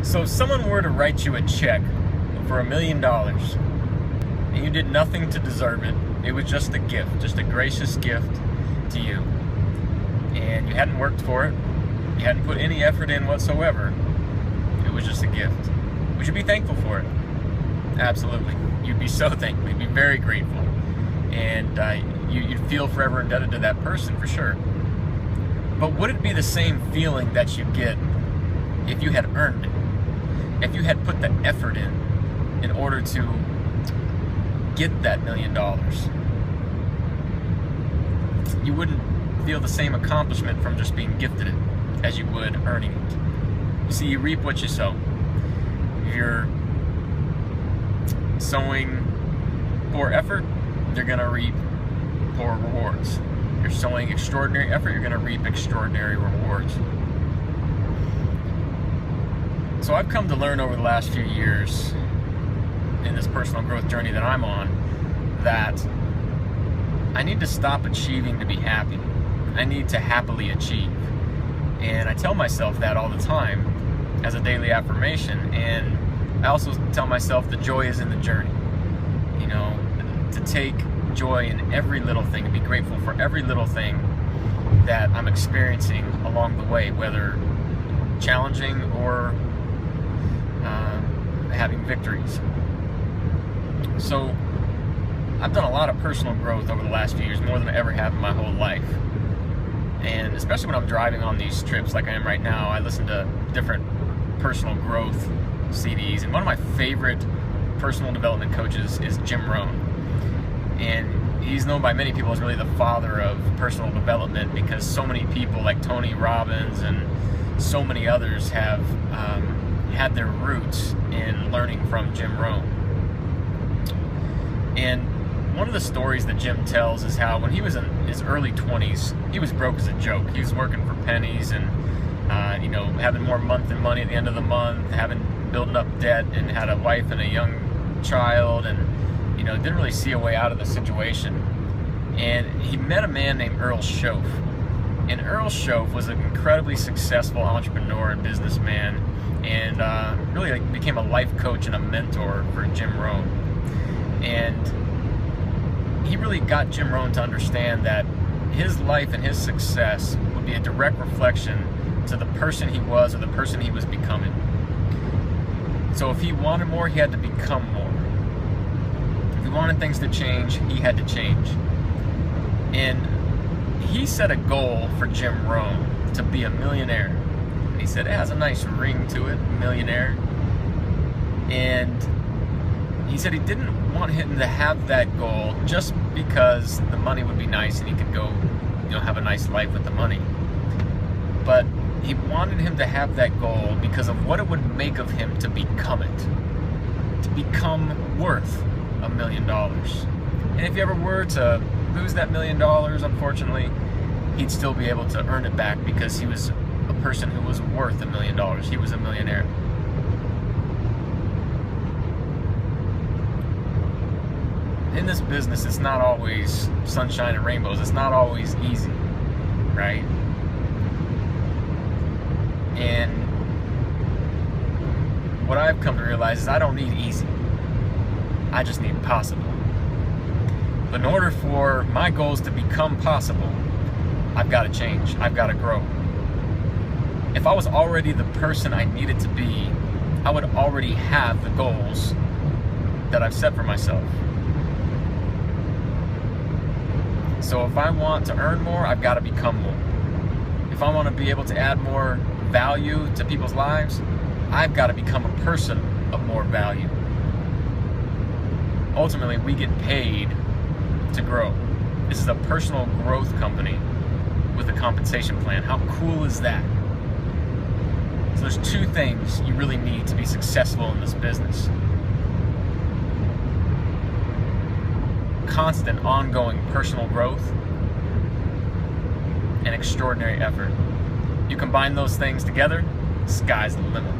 So if someone were to write you a check for $1 million and you did nothing to deserve it, it was just a gift, just a gracious gift to you, and you hadn't worked for it, you hadn't put any effort in whatsoever, it was just a gift, would you be thankful for it? Absolutely. You'd be so thankful. You'd be very grateful. And you'd feel forever indebted to that person for sure. But would it be the same feeling that you get if you had earned it? If you had put the effort in order to get that $1 million? You wouldn't feel the same accomplishment from just being gifted it as you would earning it. You see, you reap what you sow. If you're sowing poor effort, you're going to reap poor rewards. If you're sowing extraordinary effort, you're going to reap extraordinary rewards. So I've come to learn over the last few years in this personal growth journey that I'm on that I need to stop achieving to be happy. I need to happily achieve. And I tell myself that all the time as a daily affirmation. And I also tell myself the joy is in the journey. You know, to take joy in every little thing, to be grateful for every little thing that I'm experiencing along the way, whether challenging or having victories. So I've done a lot of personal growth over the last few years, more than I ever have in my whole life. And especially when I'm driving on these trips like I am right now, I listen to different personal growth CDs. And one of my favorite personal development coaches is Jim Rohn. And he's known by many people as really the father of personal development, because so many people like Tony Robbins and so many others have had their roots in learning from Jim Rohn. And one of the stories that Jim tells is how when he was in his early 20s, he was broke as a joke. He was working for pennies and having more month than money at the end of the month, building up debt, and had a wife and a young child, and didn't really see a way out of the situation. And he met a man named Earl Shoaff. And Earl Shoaff was an incredibly successful entrepreneur and businessman, and really became a life coach and a mentor for Jim Rohn. And he really got Jim Rohn to understand that his life and his success would be a direct reflection to the person he was or the person he was becoming. So if he wanted more, he had to become more. If he wanted things to change, he had to change. And he set a goal for Jim Rohn to be a millionaire. And he said it has a nice ring to it, millionaire. And he said he didn't want him to have that goal just because the money would be nice and he could go, have a nice life with the money. But he wanted him to have that goal because of what it would make of him to become it, to become worth $1 million. And if he ever were to lose that $1 million, unfortunately, he'd still be able to earn it back because he was a person who was worth $1 million. He was a millionaire. In this business, it's not always sunshine and rainbows. It's not always easy, right? And what I've come to realize is I don't need easy. I just need possible. But in order for my goals to become possible, I've got to change. I've got to grow. If I was already the person I needed to be, I would already have the goals that I've set for myself. So if I want to earn more, I've got to become more. If I want to be able to add more value to people's lives, I've got to become a person of more value. Ultimately, we get paid to grow. This is a personal growth company with a compensation plan. How cool is that? So there's two things you really need to be successful in this business. Constant, ongoing personal growth and extraordinary effort. You combine those things together, sky's the limit.